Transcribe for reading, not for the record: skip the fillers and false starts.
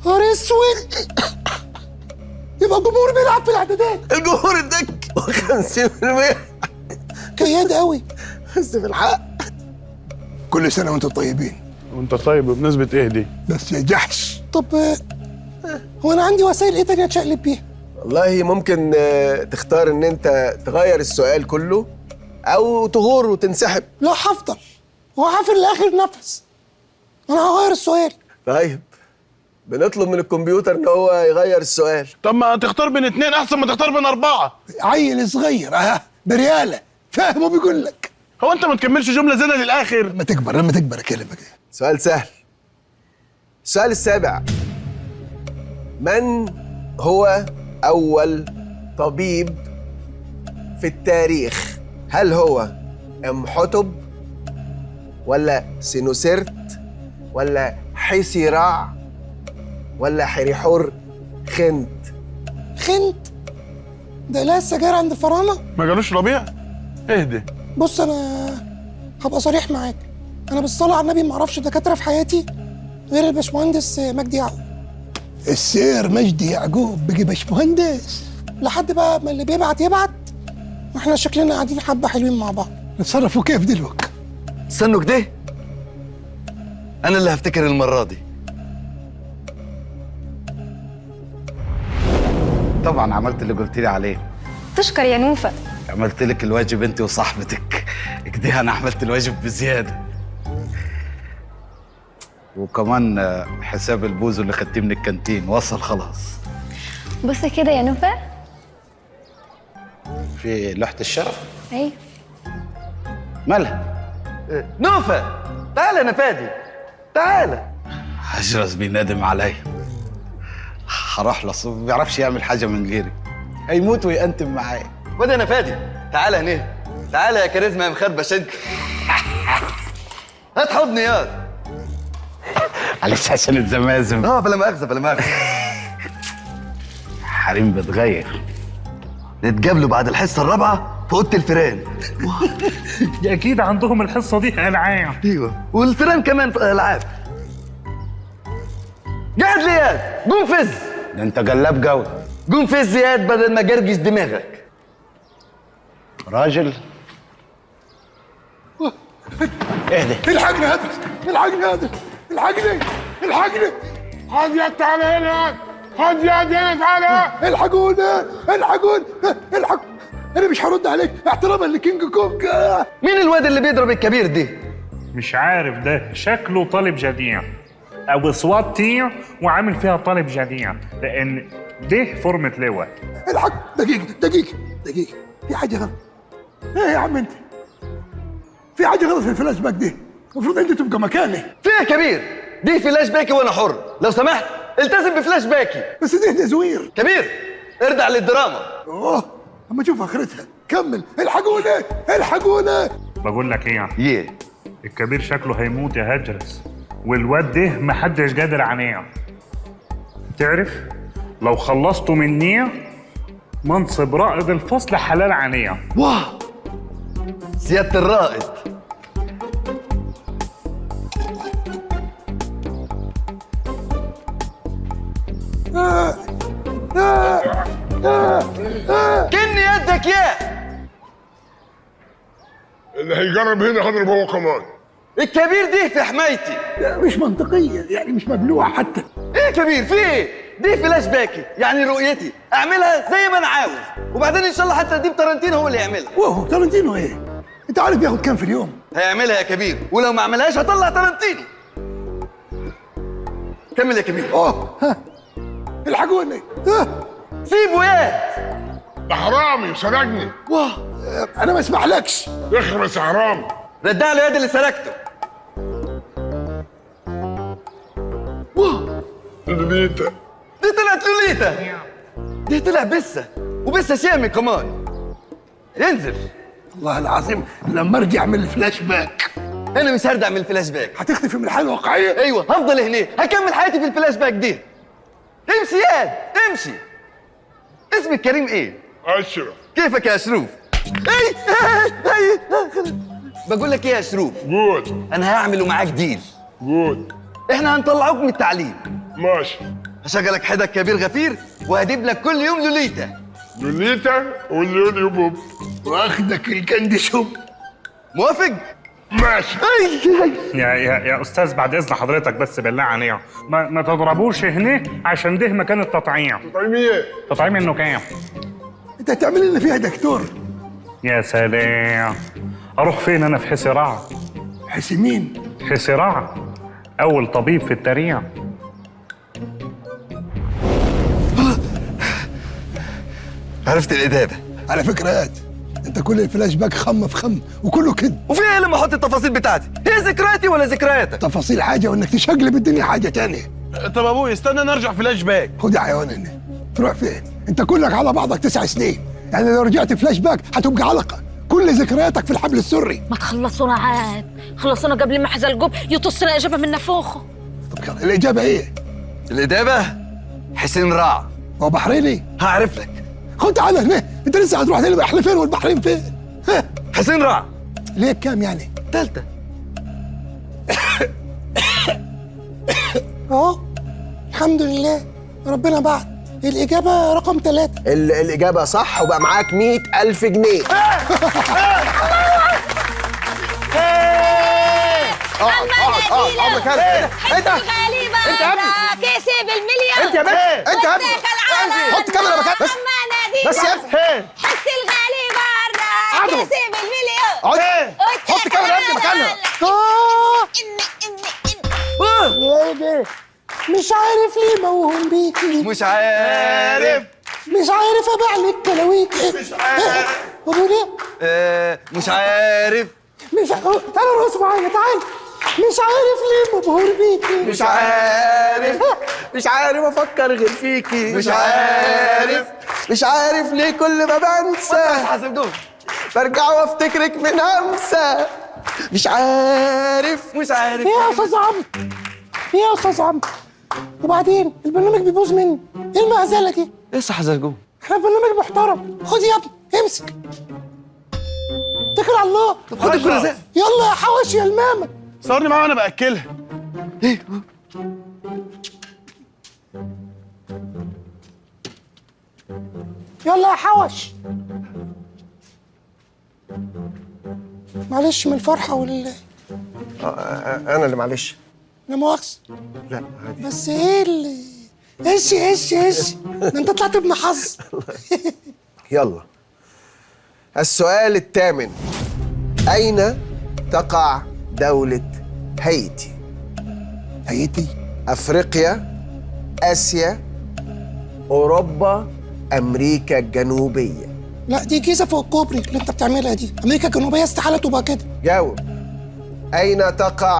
نهار اسود. يبقى الجمهور بيلعب في الاعدادات. الجمهور اداك 50%. كياد قوي. بس في الحق كل سنة وانتم طيبين. وانت طيب بمناسبة ايه دي؟ بس يا جحش، طب هو انا عندي وسائل ايه تانية اتشقلب بيها؟ والله ممكن تختار ان انت تغير السؤال كله او تغور وتنسحب. لا هفضل وهعافر لاخر نفس. انا هغير السؤال. طيب بنطلب من الكمبيوتر ان هو يغير السؤال. طب ما تختار بين 2 احسن ما تختار بين 4. عيل صغير بريالة فاهمه بيقول لك. هو انت ما تكملش جملة زينا للاخر؟ لما تكبر اكلمك. سؤال سهل. السؤال السابع: من هو أول طبيب في التاريخ؟ هل هو امحتب ولا سينوسرت ولا حيسيراع ولا حريحور خنت؟ خنت ده لا السجاير عند الفراعنه. ما جالوش ربيع؟ اهدي. بص انا هبقى صريح معاك، انا بالصلاه على النبي ما اعرفش دكاتره في حياتي غير الباشمهندس مجدي يعقوب. السير مجدي يعقوب بقي باشمهندس. لحد بقى ما اللي بيبعت يبعت، واحنا شكلنا قاعدين حبه حلوين مع بعض. نتصرفوا كيف دلوقتي؟ استنوا كده، انا اللي هفتكر المره دي. طبعا عملت اللي قلت لي عليه. تشكر يا نوفة. عملت لك الواجب انت وصاحبتك كده، انا عملت الواجب بزياده. وكمان حساب البوز اللي خدتيه من الكانتين وصل خلاص. بص كده يا نوفة. في لوحه الشرف. ايه مالها؟ نوفة تعال يا نفادي تعال. هجرس بينادم عليا. هروح له، ما بيعرفش يعمل حاجه من غيري، هيموت ويأنتم معايا. خد يا نفادي تعال هنا، تعال يا كاريزما يا مخربش انت. هات حضني ياض. معلش عشان الزمازم. بلا مؤاخذة بلا مؤاخذة. حريم بتغير. نتقابلوا بعد الحصة الرابعة في أوضة الفيران. اكيد عندهم الحصه دي العاب. ايوه والفيران كمان في الألعاب. قاعد لي ياد، قوم فز. ده انت جلاب قوي. قوم فز ياد بدل ما جرجس دماغك. راجل اهدى. الحقني هذا، الحقني هذا، الحقني، الحقني. خد يد تعالى هنا، خد يد هنا تعالى. الحقونا، الحقونا، الحق. انا مش هرد عليك احتراما لكينج كونج. مين الواد اللي بيضرب الكبير دي؟ مش عارف، ده شكله طالب جديع او اصوات تيع وعامل فيها طالب جديع، لان ده فورمة لواء. الحق. دقيقة في حاجة غلط. ايه يا عم انت؟ في حاجة غلط في الفلاش باك دي، المفروض انت تبقى مكاني. فيها كبير، دي فلاش باكي وانا حر، لو سمحت التزم بفلاش باكي. بس ده تزوير. كبير ارجع للدراما. اما اشوف اخرتها. كمل. الحقونا، الحقونا. بقول لك ايه الكبير شكله هيموت يا هجرس، والواد ده محدش قادر عليه. تعرف لو خلصته مني منصب رائد الفصل حلال عليه. واه سيادة الرائد. كني يدك يا اللي هيجرب هنا هضرب هو كمان. الكبير دي في حمايتي. مش منطقية يعني، مش مبلوعة حتى. ايه كبير في ايه؟ دي فلاش باكي يعني رؤيتي اعملها زي ما انا عاوز، وبعدين ان شاء الله حتى ديب تارانتينو هو اللي يعملها. واو تارانتينو ايه؟ انت عارف بياخد كام في اليوم؟ هيعملها يا كبير، ولو ما عملهاش هطلع تارانتينو. كمل يا كبير. ها الحقوني. سيبه ياد. ده حرامي سرقني. واه انا ما اسمحلكش. اخرس يا حرام. ردع له يد اللي سرقته. واه لوليتا. دي طلعت لوليتا. دي طلع بسه، وبسه شامي كمان. ينزل. والله العظيم لما ارجع من الفلاش باك انا مش هرجع من الفلاش باك. هتختفي من الحياه الواقعيه. ايوه هفضل هنا، هكمل حياتي في الفلاش باك دي. امشي ياد امشي. اسمك كريم ايه؟ اشرف. كيفك يا اشروف؟ اي بقول لك ايه يا اشروف؟ جود. انا هعمله معاك ديل. جود. احنا هنطلعوك من التعليم. ماشي. هشغلك حدك كبير غفير وهجيب لك كل يوم لوليتا. لوليتا واللوليو بوب. واخدك الكندي شوب. موافق؟ ماشي. يا استاذ بعد اذن حضرتك بس بالله عليك ما تضربوش هنا عشان ده مكان التطعيم. طعمية. تطعيم انه كام؟ انت هتعمل لنا فيها دكتور. يا سلام، اروح فين انا في حسراع؟ حسمين. حسراع اول طبيب في التاريخ. عرفت الإجابة. على فكرة انت كل الفلاش باك خم في خم وكله كده. وفي ايه لما احط التفاصيل بتاعتي؟ هي ذكرياتي ولا ذكرياتك؟ تفاصيل حاجة وانك تشقلب الدنيا حاجة تانية. طب ابوي استنى نرجع فلاش باك. خد يا حيوان هنا. تروح فين؟ انت كلك على بعضك 9 سنين، يعني لو رجعت فلاش باك هتبقى علقة. كل ذكرياتك في الحبل السري. ما تخلصونا عاد، خلصونا قبل ما حزلقوب يطصنا اجابه من نافوخه. طب يلا، الإجابة ايه؟ الإجابة حسين راع. هو بحريني؟ هعرف لك. خد تعالى هنا، انت لسه هتروح تاني احنا فين والبحرين فين؟ ها؟ حسين راع. ليه بكام يعني؟ تالتة. اهو الحمد لله ربنا بعت. الإجابة رقم 3. الإجابة صح وبقى معاك 100,000 جنيه. اقعد مكانك. انت غالبا انت يا ابني. كسب المليون. انت يا بنت، انت يا ابني. حط كاميرا مكانك بس. بس يا ابني. حس الغالي برا كسب المليون. اقعد. حط كاميرا يا ابني مكانها. ايه ده؟ مش عارف ليه موهوم بيكي. مش عارف. مش عارف ابيع لك كلاويكي. مش عارف. بقول ايه؟ مش عارف. مش تعالى رقص معايا تعالى. مش عارف ليه مبهور بيكي. مش عارف. مش عارف افكر غير فيكي. مش عارف. مش عارف ليه كل ما بنسى حاسب دول. برجع وافتكرك من همسة. مش عارف. مش عارف. ايه يا استاذ عمرو؟ ايه يا استاذ عمرو؟ وبعدين البرنامج بيبوظ مني. ايه المهزله دي؟ لسه حزلقوم. احنا برنامج محترم. خد يا ابني امسك. اتكل على الله. طب خد الكراسة. يلا يا حوش يا الماما. صورني معاه وانا باكلها. يلا يا حوش. معلش من الفرحة انا اللي معلش. لا مؤاخذة. لا عادي. بس ايه اللي ايش ده انت طلعت ابن حظ. يلا السؤال الثامن. أين تقع دولة هايتي؟ هايتي؟ أفريقيا، آسيا، أوروبا، أمريكا الجنوبية. لا دي جيزة فوق الكوبري اللي انت بتعملها دي. أمريكا الجنوبية استحالة تبقى كده. جاوب. أين تقع